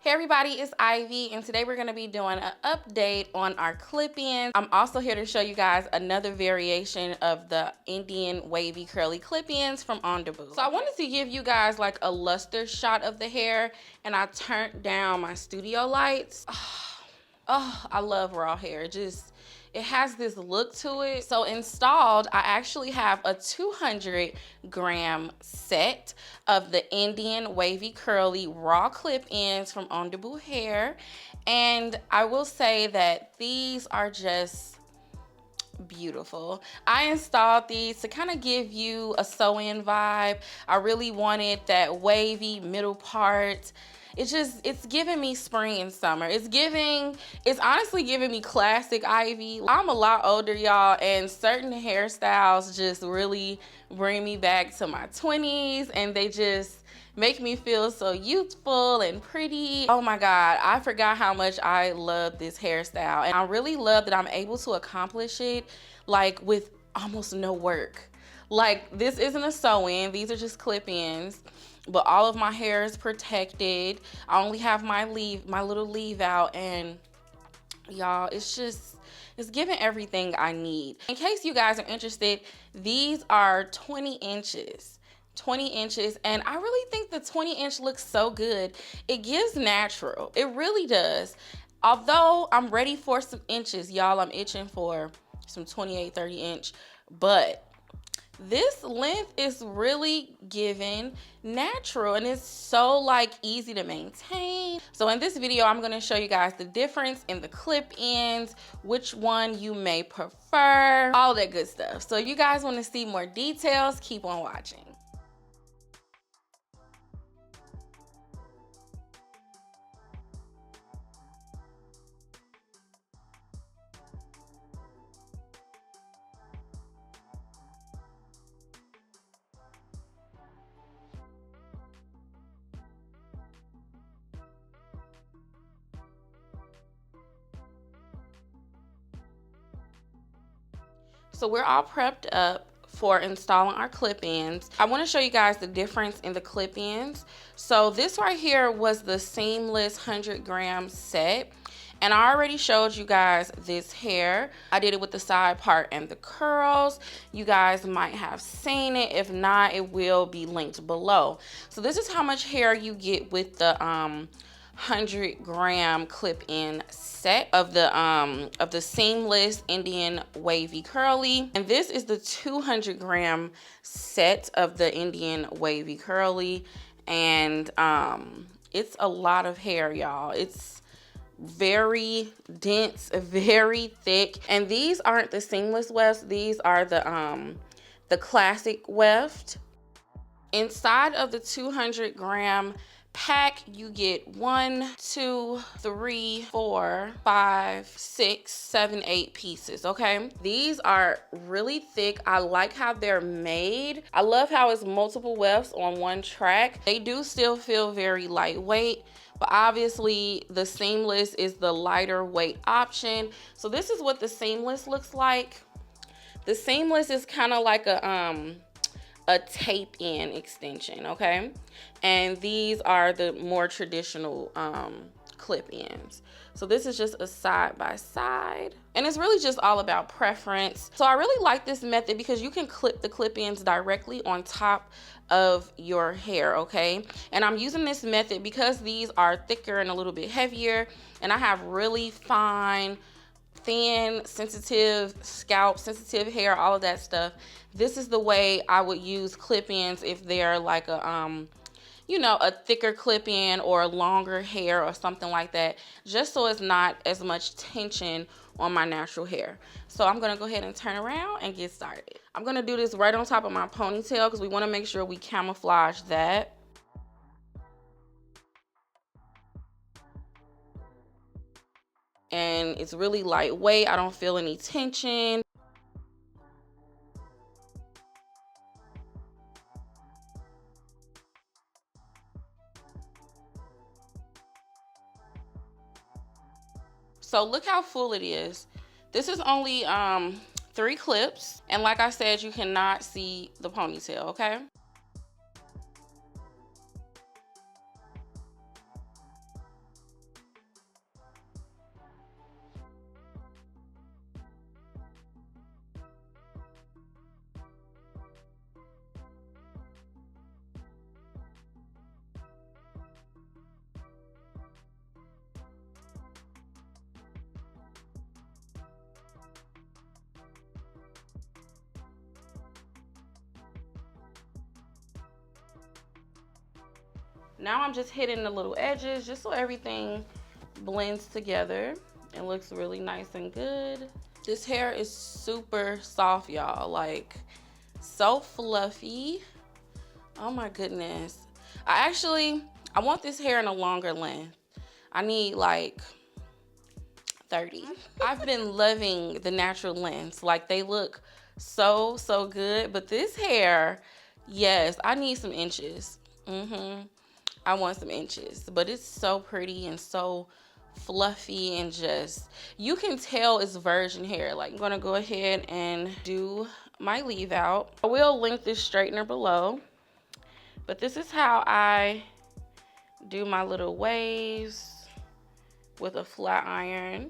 Hey everybody, it's Ivy, and today we're going to be doing an update on our clip-ins. I'm also here to show you guys another variation of the Indian wavy curly clip-ins from ondibuhair. So I wanted to give you guys like a luster shot of the hair, and I turned down my studio lights. Oh, I love raw hair. It has this look to it. So installed, I actually have a 200-gram set of the Indian wavy curly raw clip-ins from ondibuhair, and I will say that these are just beautiful. I installed these to kind of give you a sew-in vibe. I really wanted that wavy middle part. It's giving me spring and summer. It's honestly giving me classic Ivy. I'm a lot older, y'all, and certain hairstyles just really bring me back to my 20s, and they just make me feel so youthful and pretty. Oh my God, I forgot how much I love this hairstyle. And I really love that I'm able to accomplish it like with almost no work. Like, this isn't a sew-in, these are just clip-ins, but all of my hair is protected. I only have my little leave out, and y'all, it's giving everything I need. In case you guys are interested, these are 20 inches. 20 inches, and I really think the 20-inch looks so good. It gives natural, it really does. Although I'm ready for some inches, y'all, I'm itching for some 28, 30 inch, but this length is really giving natural, and it's so like easy to maintain. So in this video, I'm going to show you guys the difference in the clip-ins, which one you may prefer, all that good stuff. So if you guys want to see more details, keep on watching. So we're all prepped up for installing our clip-ins. I want to show you guys the difference in the clip-ins. So this right here was the seamless 100-gram set, and I already showed you guys this hair. I did it with the side part and the curls. You guys might have seen it. If not, it will be linked below. So this is how much hair you get with the 100-gram clip-in set of the seamless Indian wavy curly, and this is the 200-gram set of the Indian wavy curly, and it's a lot of hair, y'all. It's very dense, very thick, and these aren't the seamless wefts. These are the classic weft. Inside of the 200-gram pack, you get 1, 2, 3, 4, 5, 6, 7, 8 pieces. Okay, these are really thick. I like how they're made. I love how it's multiple wefts on one track. They do still feel very lightweight, but obviously the seamless is the lighter weight option. So this is what the seamless looks like. The seamless is kind of like a tape-in extension, okay? And these are the more traditional clip-ins. So this is just a side-by-side, and it's really just all about preference. So I really like this method because you can clip the clip-ins directly on top of your hair, okay? And I'm using this method because these are thicker and a little bit heavier, and I have really fine, thin, sensitive scalp, sensitive hair, all of that stuff. This is the way I would use clip-ins if they're like a you know, a thicker clip-in or longer hair or something like that, just so it's not as much tension on my natural hair. So I'm gonna go ahead and turn around and get started. I'm gonna do this right on top of my ponytail because we want to make sure we camouflage that. And it's really lightweight. I don't feel any tension. So look how full it is. This is only 3 clips, and like I said, you cannot see the ponytail, okay? Now I'm just hitting the little edges just so everything blends together and looks really nice and good. This hair is super soft, y'all, like so fluffy. Oh my goodness. I want this hair in a longer length. I need like 30. I've been loving the natural lengths. Like they look so good, but this hair, yes, I need some inches. I want some inches, but it's so pretty and so fluffy and just, you can tell it's virgin hair. Like I'm gonna go ahead and do my leave out. I will link this straightener below, but this is how I do my little waves with a flat iron.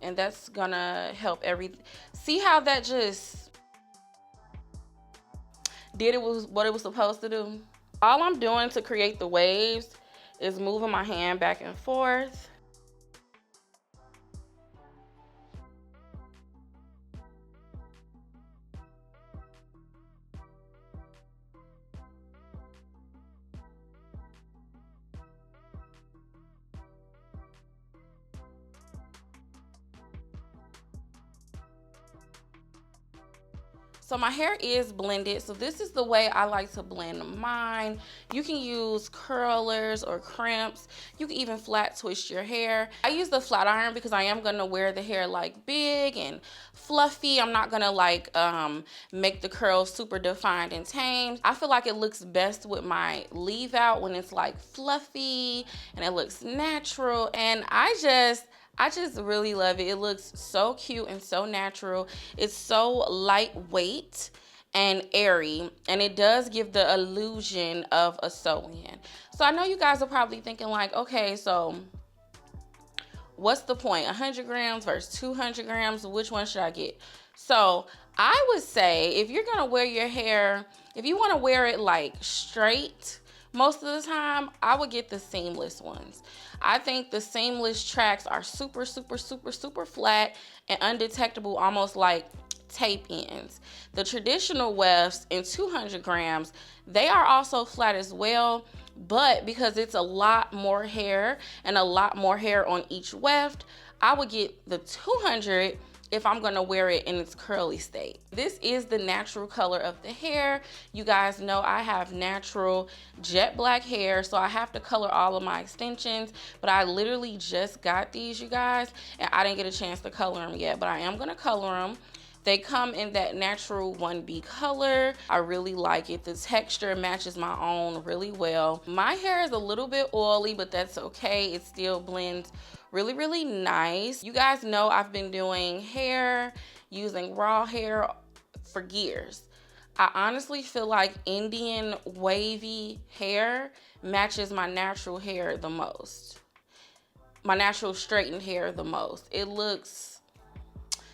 And that's gonna help see how that just did what it was supposed to do? All I'm doing to create the waves is moving my hand back and forth. So my hair is blended. So this is the way I like to blend mine. You can use curlers or crimps. You can even flat twist your hair. I use the flat iron because I am gonna wear the hair like big and fluffy. I'm not gonna like make the curls super defined and tamed. I feel like it looks best with my leave out when it's like fluffy and it looks natural. And I just really love it. It looks so cute and so natural. It's so lightweight and airy, and it does give the illusion of a sew-in. So I know you guys are probably thinking like, okay, so what's the point? 100 grams versus 200 grams, which one should I get? So I would say if you're gonna wear your hair, if you wanna wear it like straight, most of the time, I would get the seamless ones. I think the seamless tracks are super flat and undetectable, almost like tape ends. The traditional wefts in 200 grams, they are also flat as well, but because it's a lot more hair and a lot more hair on each weft, I would get the 200 if I'm gonna wear it in its curly state. This is the natural color of the hair. You guys know I have natural jet black hair, so I have to color all of my extensions, but I literally just got these, you guys, and I didn't get a chance to color them yet, but I am gonna color them. They come in that natural 1B color. I really like it. The texture matches my own really well. My hair is a little bit oily, but that's okay. It still blends really nice. You guys know I've been doing hair using raw hair for years. I honestly feel like Indian wavy hair matches my natural hair the most. My natural straightened hair the most.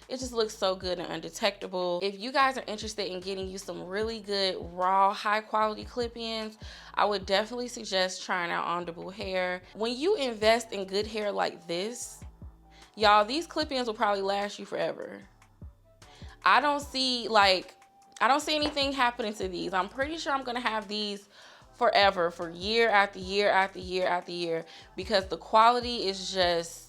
It just looks so good and undetectable. If you guys are interested in getting you some really good, raw, high quality clip-ins, I would definitely suggest trying out ondibuhair. When you invest in good hair like this, y'all, these clip-ins will probably last you forever. I don't see anything happening to these. I'm pretty sure I'm gonna have these forever, for year after year after year after year, because the quality is just,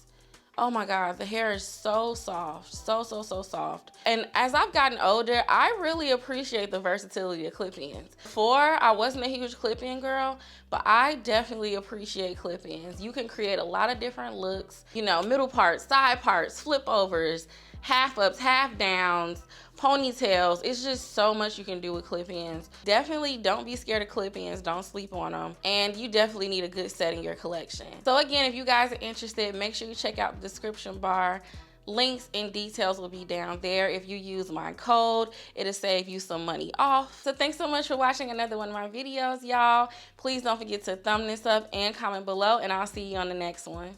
oh my God, the hair is so soft, so soft. And as I've gotten older, I really appreciate the versatility of clip-ins. Before, I wasn't a huge clip-in girl, but I definitely appreciate clip-ins. You can create a lot of different looks, you know, middle parts, side parts, flip overs, half ups, half downs, ponytails. It's just so much you can do with clip-ins. Definitely don't be scared of clip-ins. Don't sleep on them. And you definitely need a good set in your collection. So again, if you guys are interested, make sure you check out the description bar. Links and details will be down there. If you use my code, it'll save you some money off. So thanks so much for watching another one of my videos, y'all. Please don't forget to thumb this up and comment below, and I'll see you on the next one.